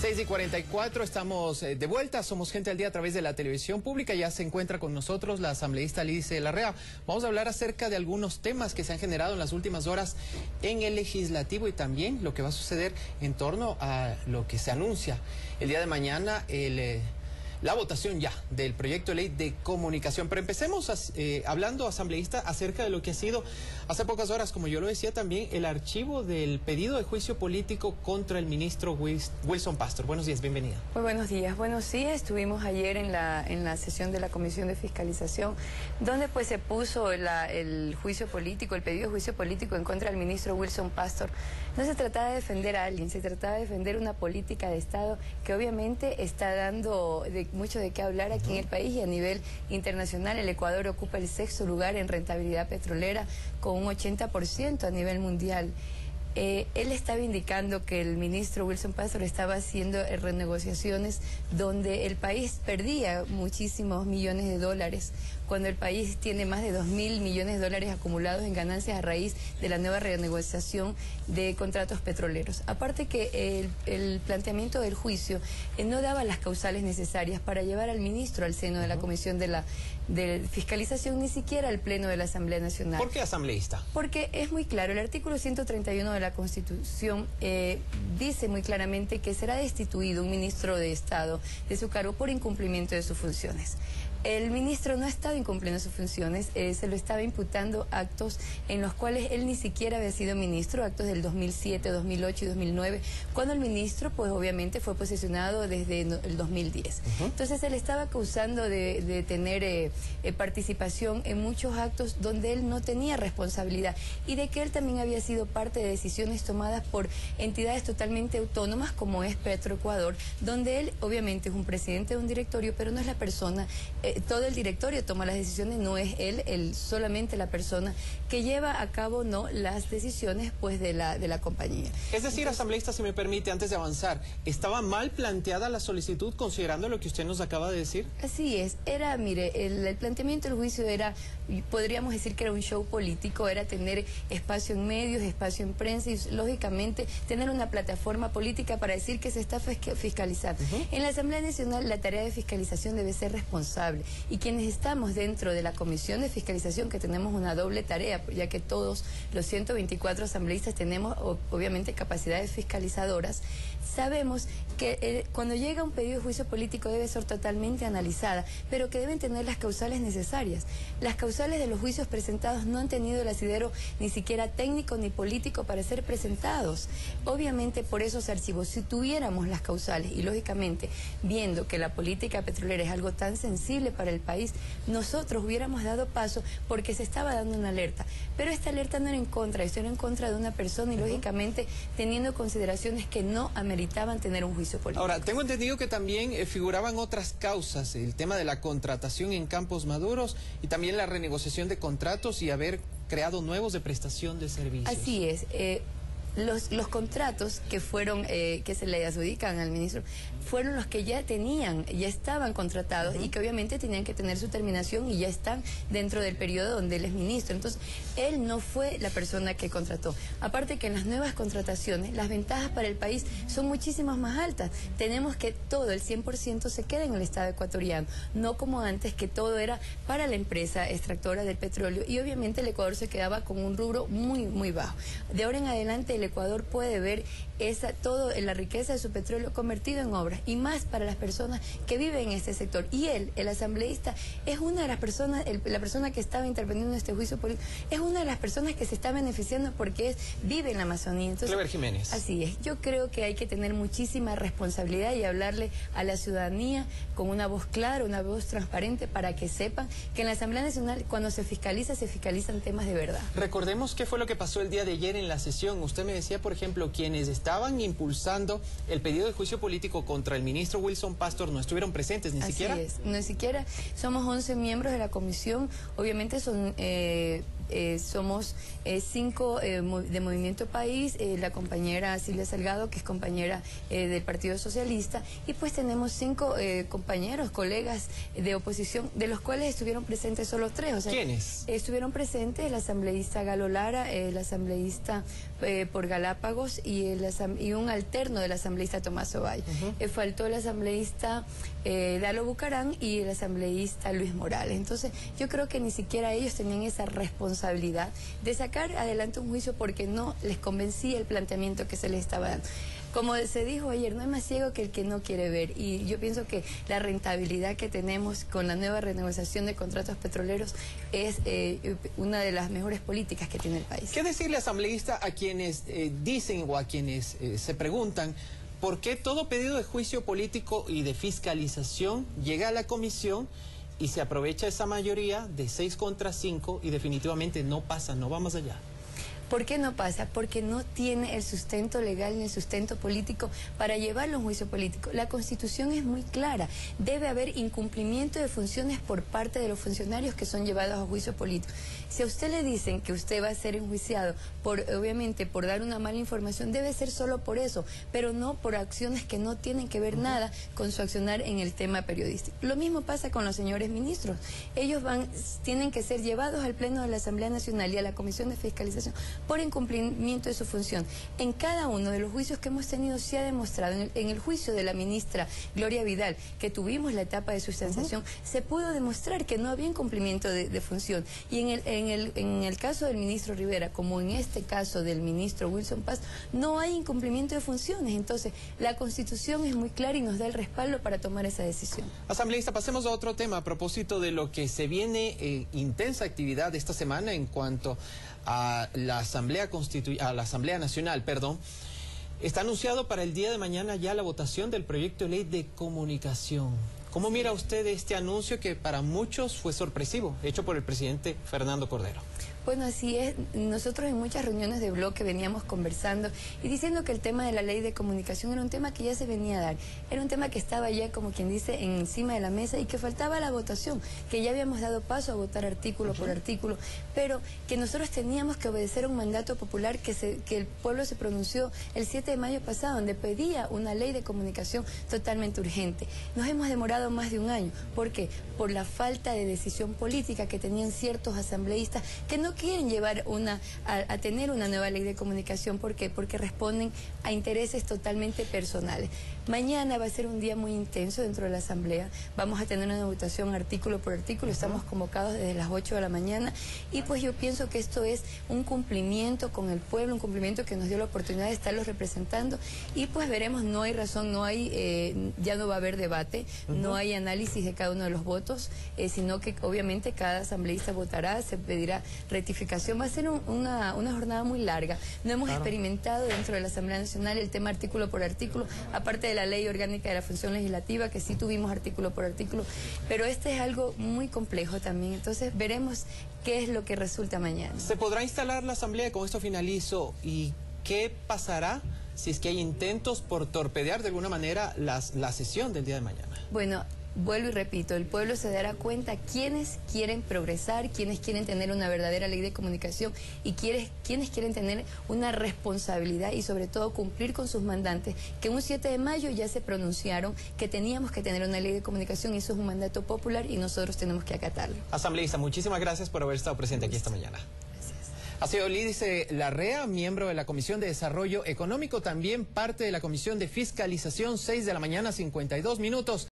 6:44, estamos de vuelta, somos Gente al Día a través de la televisión pública. Ya se encuentra con nosotros la asambleísta Alice Larrea. Vamos a hablar acerca de algunos temas que se han generado en las últimas horas en el legislativo y también lo que va a suceder en torno a lo que se anuncia el día de mañana, la votación ya del proyecto de ley de comunicación. Pero empecemos hablando, asambleísta, acerca de lo que ha sido hace pocas horas, como yo lo decía también, el archivo del pedido de juicio político contra el ministro Wilson Pastor. Buenos días, bienvenida. Muy buenos días. Bueno, sí, estuvimos ayer en la sesión de la Comisión de Fiscalización, donde pues se puso el juicio político, el pedido de juicio político en contra del ministro Wilson Pastor. No se trataba de defender a alguien, se trataba de defender una política de Estado que obviamente está dando mucho de qué hablar aquí en el país y a nivel internacional. El Ecuador ocupa el 6º lugar en rentabilidad petrolera con un 80% a nivel mundial. Él estaba indicando que el ministro Wilson Pastor estaba haciendo renegociaciones donde el país perdía muchísimos millones de dólares, cuando el país tiene más de 2.000 millones de dólares acumulados en ganancias a raíz de la nueva renegociación de contratos petroleros. Aparte que el planteamiento del juicio no daba las causales necesarias para llevar al ministro al seno de la Comisión de Fiscalización, ni siquiera al Pleno de la Asamblea Nacional. ¿Por qué, asambleísta? Porque es muy claro, el artículo 131 de la Constitución dice muy claramente que será destituido un ministro de Estado de su cargo por incumplimiento de sus funciones. El ministro no ha estado incumpliendo sus funciones, se lo estaba imputando actos en los cuales él ni siquiera había sido ministro, actos del 2007, 2008 y 2009, cuando el ministro pues obviamente fue posesionado desde el 2010. Entonces él estaba acusando de tener participación en muchos actos donde él no tenía responsabilidad y de que él también había sido parte de decisiones tomadas por entidades totalmente autónomas como es Petroecuador, donde él obviamente es un presidente de un directorio, pero no es la persona. Todo el directorio toma las decisiones, no es él solamente la persona que lleva a cabo las decisiones pues de la compañía. Es decir, asambleísta, si me permite, antes de avanzar, ¿estaba mal planteada la solicitud considerando lo que usted nos acaba de decir? Así es, mire, el planteamiento del juicio podríamos decir que era un show político, era tener espacio en medios, espacio en prensa y lógicamente tener una plataforma política para decir que se está fiscalizando. En la Asamblea Nacional la tarea de fiscalización debe ser responsable. Y quienes estamos dentro de la Comisión de Fiscalización, que tenemos una doble tarea, ya que todos los 124 asambleístas tenemos obviamente capacidades fiscalizadoras, sabemos que cuando llega un pedido de juicio político debe ser totalmente analizada, pero que deben tener las causales necesarias. Las causales de los juicios presentados no han tenido el asidero ni siquiera técnico ni político para ser presentados. Obviamente por esos archivos, si tuviéramos las causales y lógicamente viendo que la política petrolera es algo tan sensible para el país, nosotros hubiéramos dado paso porque se estaba dando una alerta, pero esta alerta no era en contra, esto era en contra de una persona y lógicamente teniendo consideraciones que no ameritaban tener un juicio político. Ahora, tengo entendido que también figuraban otras causas, el tema de la contratación en campos maduros y también la renegociación de contratos y haber creado nuevos de prestación de servicios. Así es. Los contratos que fueron que se le adjudican al ministro fueron los que ya estaban contratados y que obviamente tenían que tener su terminación y ya están dentro del periodo donde él es ministro. Entonces, él no fue la persona que contrató. Aparte que en las nuevas contrataciones, las ventajas para el país son muchísimas más altas. Tenemos que todo, el 100% se queda en el Estado ecuatoriano, no como antes que todo era para la empresa extractora del petróleo y obviamente el Ecuador se quedaba con un rubro muy, muy bajo. De ahora en adelante el Ecuador puede ver toda la riqueza de su petróleo convertido en obras y más para las personas que viven en este sector. Y él, el asambleísta, es una de las personas, la persona que estaba interviniendo en este juicio político, es una de las personas que se está beneficiando porque vive en la Amazonía. Entonces, Clever Jiménez. Así es. Yo creo que hay que tener muchísima responsabilidad y hablarle a la ciudadanía con una voz clara, una voz transparente para que sepan que en la Asamblea Nacional cuando se fiscalizan temas de verdad. Recordemos qué fue lo que pasó el día de ayer en la sesión. Usted me decía, por ejemplo, quienes estaban impulsando el pedido de juicio político contra el ministro Wilson Pastor no estuvieron presentes, ni siquiera. Así es, ni siquiera. Somos 11 miembros de la comisión, obviamente son somos 5 de Movimiento País, la compañera Silvia Salgado, que es compañera del Partido Socialista, y pues tenemos 5 compañeros, colegas de oposición, de los cuales estuvieron presentes solo 3. O sea, ¿quiénes? Estuvieron presentes el asambleísta Galo Lara, el asambleísta por Galápagos y un alterno del asambleísta Tomás Ovalle. Faltó el asambleísta Dalo Bucarán y el asambleísta Luis Morales. Entonces yo creo que ni siquiera ellos tenían esa responsabilidad de sacar adelante un juicio porque no les convencía el planteamiento que se les estaba dando. Como se dijo ayer, no hay más ciego que el que no quiere ver, y yo pienso que la rentabilidad que tenemos con la nueva renegociación de contratos petroleros es una de las mejores políticas que tiene el país. ¿Qué decirle, asambleísta, a quienes dicen o a quienes se preguntan por qué todo pedido de juicio político y de fiscalización llega a la comisión y se aprovecha esa mayoría de 6 contra 5 y definitivamente no pasa, no va más allá? ¿Por qué no pasa? Porque no tiene el sustento legal ni el sustento político para llevarlo a un juicio político. La Constitución es muy clara. Debe haber incumplimiento de funciones por parte de los funcionarios que son llevados a juicio político. Si a usted le dicen que usted va a ser enjuiciado, obviamente por dar una mala información, debe ser solo por eso, pero no por acciones que no tienen que ver nada con su accionar en el tema periodístico. Lo mismo pasa con los señores ministros. Ellos tienen que ser llevados al Pleno de la Asamblea Nacional y a la Comisión de Fiscalización por incumplimiento de su función. En cada uno de los juicios que hemos tenido se ha demostrado, en el juicio de la ministra Gloria Vidal, que tuvimos la etapa de sustanciación, se pudo demostrar que no había incumplimiento de función. Y en el caso del ministro Rivera, como en este caso del ministro Wilson Paz, no hay incumplimiento de funciones. Entonces, la Constitución es muy clara y nos da el respaldo para tomar esa decisión. Asambleísta, pasemos a otro tema a propósito de lo que se viene intensa actividad esta semana en cuanto a la Asamblea Nacional, perdón. Está anunciado para el día de mañana ya la votación del proyecto de ley de comunicación. ¿Cómo mira usted este anuncio que para muchos fue sorpresivo, hecho por el presidente Fernando Cordero? Bueno, así es. Nosotros en muchas reuniones de bloque veníamos conversando y diciendo que el tema de la ley de comunicación era un tema que ya se venía a dar. Era un tema que estaba ya, como quien dice, encima de la mesa y que faltaba la votación, que ya habíamos dado paso a votar artículo por artículo, pero que nosotros teníamos que obedecer a un mandato popular que el pueblo se pronunció el 7 de mayo pasado, donde pedía una ley de comunicación totalmente urgente. Nos hemos demorado más de un año. ¿Por qué? Por la falta de decisión política que tenían ciertos asambleístas que no quieren llevar a tener una nueva ley de comunicación. ¿Por qué? Porque responden a intereses totalmente personales. Mañana va a ser un día muy intenso dentro de la Asamblea. Vamos a tener una votación artículo por artículo. Estamos convocados desde las 8 de la mañana y pues yo pienso que esto es un cumplimiento con el pueblo, un cumplimiento que nos dio la oportunidad de estarlos representando y pues veremos, no hay razón, ya no va a haber debate, no hay análisis de cada uno de los votos, sino que obviamente cada asambleísta votará, se pedirá rectificación. Va a ser una jornada muy larga. No hemos experimentado dentro de la Asamblea Nacional el tema artículo por artículo, aparte de la ley orgánica de la función legislativa, que sí tuvimos artículo por artículo, pero este es algo muy complejo también. Entonces veremos qué es lo que resulta mañana. ¿Se podrá instalar la Asamblea? Con esto finalizo. ¿Y qué pasará si es que hay intentos por torpedear de alguna manera la sesión del día de mañana? Bueno, vuelvo y repito, el pueblo se dará cuenta quiénes quieren progresar, quiénes quieren tener una verdadera ley de comunicación y quiénes quieren tener una responsabilidad y sobre todo cumplir con sus mandantes, que un 7 de mayo ya se pronunciaron que teníamos que tener una ley de comunicación y eso es un mandato popular y nosotros tenemos que acatarlo. Asambleísta, muchísimas gracias por haber estado presente aquí esta mañana. Ha sido Lídice Larrea, miembro de la Comisión de Desarrollo Económico, también parte de la Comisión de Fiscalización, 6 de la mañana, 52 minutos.